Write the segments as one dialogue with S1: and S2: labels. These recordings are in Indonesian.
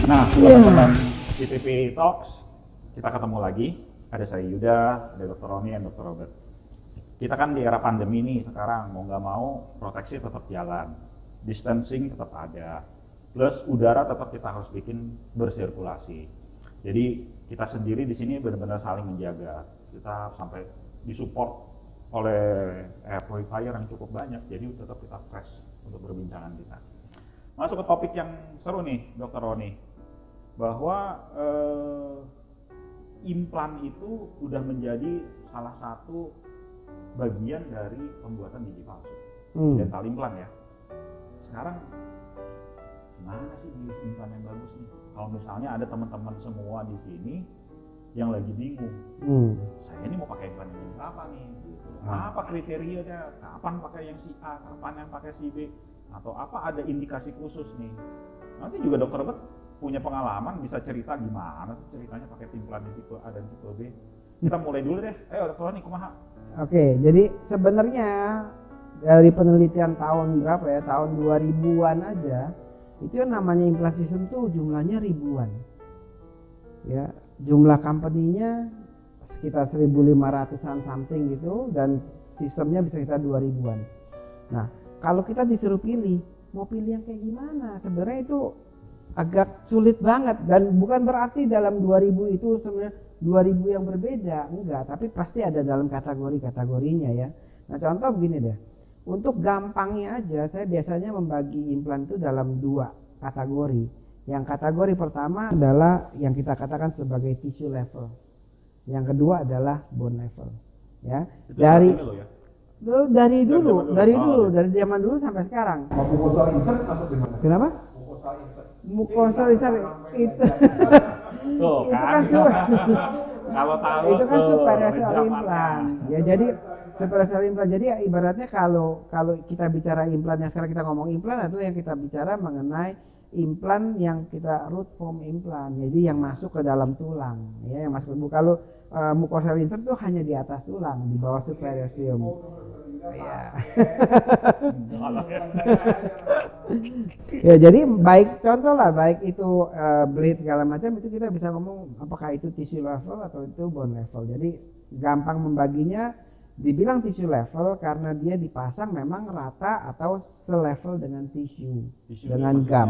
S1: Nah, teman-teman CTP Talks, kita ketemu lagi. Ada saya Yuda, ada Dr. Roni, dan Dr. Robert. Kita kan di era pandemi nih sekarang, mau nggak mau proteksi tetap jalan, distancing tetap ada, plus udara tetap kita harus bikin bersirkulasi. Jadi kita sendiri di sini benar-benar saling menjaga. Kita sampai disupport oleh air purifier yang cukup banyak, jadi tetap kita fresh untuk perbincangan kita. Masuk ke topik yang seru nih, Dr. Roni, bahwa implan itu udah menjadi salah satu bagian dari pembuatan gigi palsu, dental implan ya. Sekarang gimana sih milih implan yang bagus nih? Kalau misalnya ada teman-teman semua di sini yang lagi bingung, saya ini mau pakai implan yang jenis apa nih? Gitu. Apa kriterianya? Kapan pakai yang si A? Kapan yang pakai si B? Atau apa ada indikasi khusus nih? Nanti juga dokter Bet punya pengalaman, bisa cerita gimana sih ceritanya pakai implan tipe A dan tipe B. Kita mulai dulu deh. Ayo dokter Roni, kumaha?
S2: Oke, jadi sebenarnya dari penelitian tahun berapa ya, tahun 2000-an aja, itu yang namanya implant system tuh jumlahnya ribuan. Ya, jumlah company-nya sekitar 1.500-an something gitu, dan sistemnya bisa sekitar 2.000-an. Nah, kalau kita disuruh pilih, mau pilih yang kayak gimana? Sebenarnya itu agak sulit banget, dan bukan berarti dalam 2000 itu sebenarnya 2000 yang berbeda, enggak, tapi pasti ada dalam kategori-kategorinya ya. Nah, contoh begini deh. Untuk gampangnya aja, saya biasanya membagi implan itu dalam dua kategori. Yang kategori pertama adalah yang kita katakan sebagai tissue level. Yang kedua adalah bone level. Ya.
S1: Itu
S2: Dari
S1: dulu.
S2: dari zaman dulu sampai sekarang.
S3: Mucosal insert masuk di mana?
S2: Kenapa?
S3: Mucosal insert.
S2: Mucosal insert itu
S1: Tuh,
S2: itu
S1: kan. Kalau tahu
S2: itu kan
S1: tuh,
S2: superficial
S1: jamannya.
S2: implant. Ya, jadi superficial implant. Jadi ya, ibaratnya kalau kita bicara implan, yang sekarang kita ngomong implan adalah yang kita bicara mengenai implan yang kita root form implant. Jadi yang masuk ke dalam tulang, ya, yang masuk ke kalau mucosal insert itu hanya di atas tulang, di bawah superficial. Ya. Ya, jadi baik contoh lah, baik itu blade segala macam, itu kita bisa ngomong apakah itu tissue level atau itu bone level. Jadi gampang membaginya, dibilang tissue level karena dia dipasang memang rata atau selevel dengan tisu dengan gum,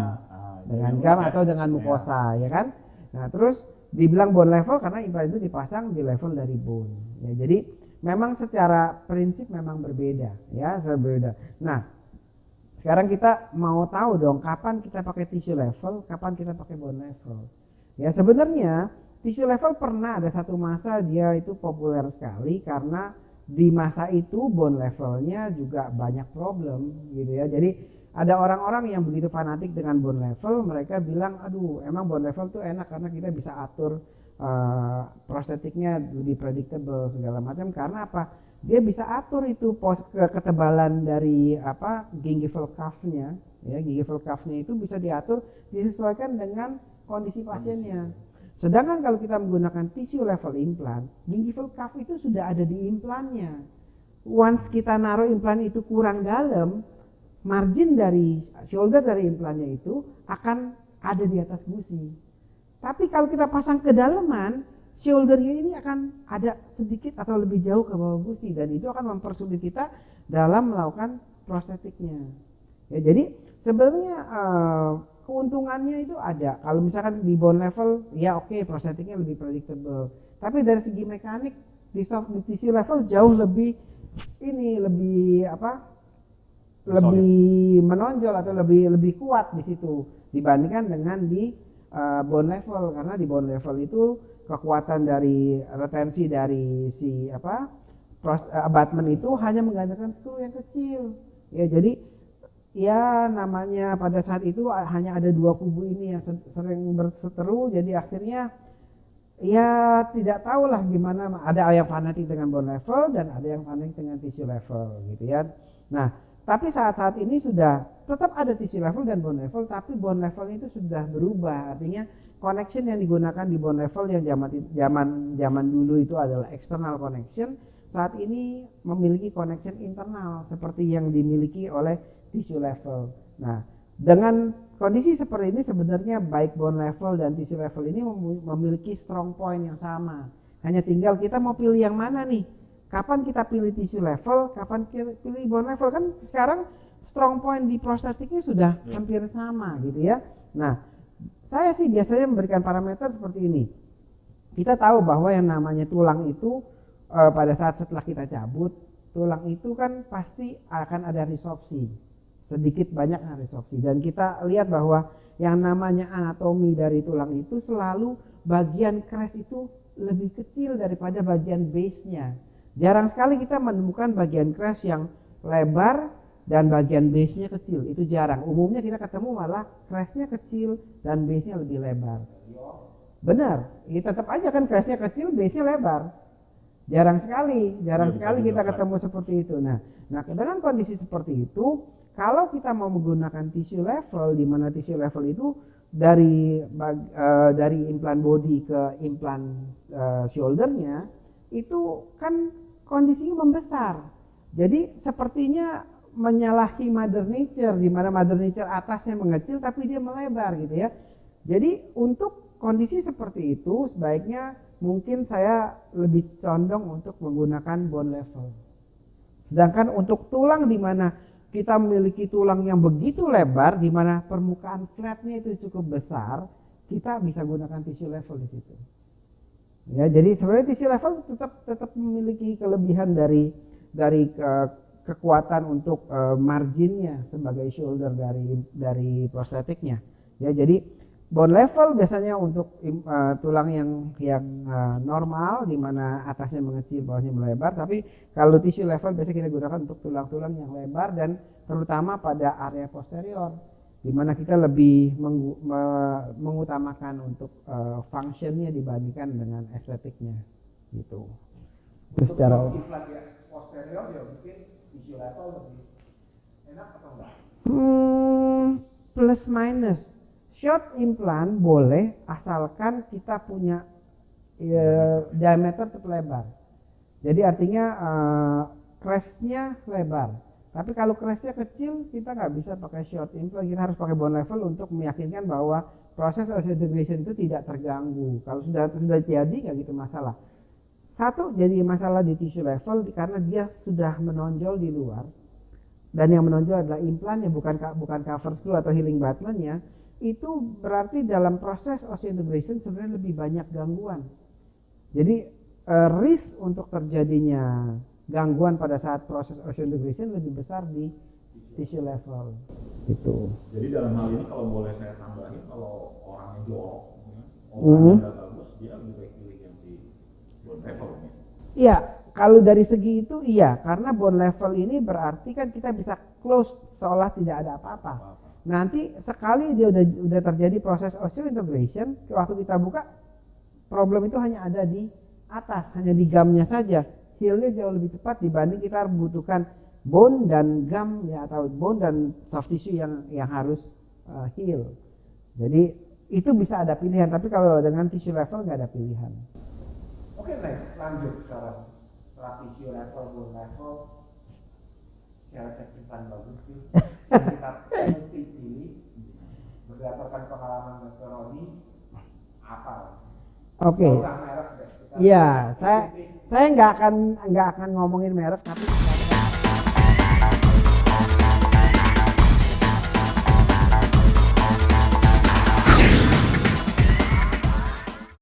S2: atau dengan mukosa, ya kan. Nah, terus dibilang bone level karena implan itu dipasang di level dari bone. Ya, jadi memang secara prinsip memang berbeda, ya, berbeda. Nah, sekarang kita mau tahu dong kapan kita pakai tissue level, kapan kita pakai bone level. Ya, sebenarnya tissue level pernah ada satu masa dia itu populer sekali karena di masa itu bone levelnya juga banyak problem gitu ya. Jadi ada orang-orang yang begitu fanatik dengan bone level, mereka bilang aduh emang bone level tuh enak karena kita bisa atur prostetiknya lebih predictable segala macam. Karena apa? Dia bisa atur itu ketebalan dari gingival cuff-nya, ya, gingival cuff-nya itu bisa diatur, disesuaikan dengan kondisi pasiennya. Sedangkan kalau kita menggunakan tissue level implant, gingival cuff itu sudah ada di implannya. Once kita naruh implan itu kurang dalam, margin dari shoulder dari implannya itu akan ada di atas gusi. Tapi kalau kita pasang kedalaman, shouldernya ini akan ada sedikit atau lebih jauh ke bawah gusi, dan itu akan mempersulit kita dalam melakukan prostetiknya. Ya, jadi sebenarnya keuntungannya itu ada. Kalau misalkan di bone level, ya oke, prostetiknya lebih predictable. Tapi dari segi mekanik di tissue level jauh lebih lebih menonjol atau lebih kuat di situ dibandingkan dengan di bone level, karena di bone level itu kekuatan dari retensi dari si abutment itu hanya menggunakan skru yang kecil. Ya, jadi ya namanya pada saat itu hanya ada dua kubu ini yang sering berseteru, jadi akhirnya ya tidak tahulah gimana, ada yang fanatik dengan bone level dan ada yang fanatik dengan tissue level gitu ya. Nah, tapi saat ini sudah tetap ada tissue level dan bone level, tapi bone level itu sudah berubah. Artinya connection yang digunakan di bone level yang zaman dulu itu adalah external connection, saat ini memiliki connection internal seperti yang dimiliki oleh tissue level. Nah, Dengan kondisi seperti ini sebenarnya baik bone level dan tissue level ini memiliki strong point yang sama. Hanya tinggal kita mau pilih yang mana nih. Kapan kita pilih tissue level, kapan pilih bone level, kan sekarang strong point di prostetiknya sudah hampir sama gitu ya. Nah, saya sih biasanya memberikan parameter seperti ini. Kita tahu bahwa yang namanya tulang itu pada saat setelah kita cabut, tulang itu kan pasti akan ada resorpsi, sedikit banyak resorpsi, dan kita lihat bahwa yang namanya anatomi dari tulang itu selalu bagian crest itu lebih kecil daripada bagian base-nya. Jarang sekali kita menemukan bagian crest yang lebar dan bagian base-nya kecil, itu jarang. Umumnya kita ketemu malah crest-nya kecil dan base-nya lebih lebar. Benar, ya tetap aja kan crest-nya kecil, base-nya lebar. Jarang sekali kita ketemu seperti itu. Nah, dengan kondisi seperti itu, kalau kita mau menggunakan tissue level, di mana tissue level itu dari implant body ke implant shouldernya, itu kan kondisinya membesar. Jadi sepertinya menyalahi mother nature, di mana mother nature atasnya mengecil tapi dia melebar gitu ya. Jadi untuk kondisi seperti itu sebaiknya mungkin saya lebih condong untuk menggunakan bone level. Sedangkan untuk tulang di mana kita memiliki tulang yang begitu lebar, di mana permukaan flatnya itu cukup besar, kita bisa gunakan tissue level di situ. Ya, jadi sebenarnya tissue level tetap memiliki kelebihan dari kekuatan untuk marginnya sebagai shoulder dari prostetiknya. Ya, jadi bone level biasanya untuk tulang yang normal, di mana atasnya mengecil, bawahnya melebar. Tapi kalau tissue level biasanya kita gunakan untuk tulang-tulang yang lebar dan terutama pada area posterior, di mana kita lebih mengutamakan untuk functionnya dibandingkan dengan estetiknya, gitu. Itu secara
S3: posterior ya mungkin tissue level lebih enak atau enggak?
S2: Plus minus. Short implant boleh asalkan kita punya diameter tetap lebar. Jadi artinya crest-nya lebar. Tapi kalau crest-nya kecil, kita nggak bisa pakai short implant. Kita harus pakai bone level untuk meyakinkan bahwa proses osseointegration itu tidak terganggu. Kalau sudah jadi nggak gitu masalah. Satu jadi masalah di tissue level karena dia sudah menonjol di luar. Dan yang menonjol adalah implantnya, bukan cover screw atau healing abutment-nya. Itu berarti dalam proses osseointegration sebenarnya lebih banyak gangguan. Jadi risk untuk terjadinya gangguan pada saat proses osseointegration lebih besar di tissue level. Gitu.
S1: Jadi dalam hal ini kalau boleh saya tambahin, kalau orangnya jorok, orangnya nggak bagus, dia lebih baik pilih yang di bone level.
S2: Iya, kalau dari segi itu iya, karena bone level ini berarti kan kita bisa close seolah tidak ada apa-apa. Nanti sekali dia udah terjadi proses osseointegration, waktu kita buka problem itu hanya ada di atas, hanya di gumnya saja. Healnya jauh lebih cepat dibanding kita membutuhkan bone dan gum ya, atau bone dan soft tissue yang harus heal. Jadi itu bisa ada pilihan, tapi kalau dengan tissue level nggak ada pilihan.
S3: Oke, next lanjut sekarang. Setelah tissue level, bone level, secara teknikan bagus sih. Kita mesti pilih berdasarkan pengalaman Dr. Roni apa?
S2: Oke. Iya, saya nggak akan ngomongin merek, tapi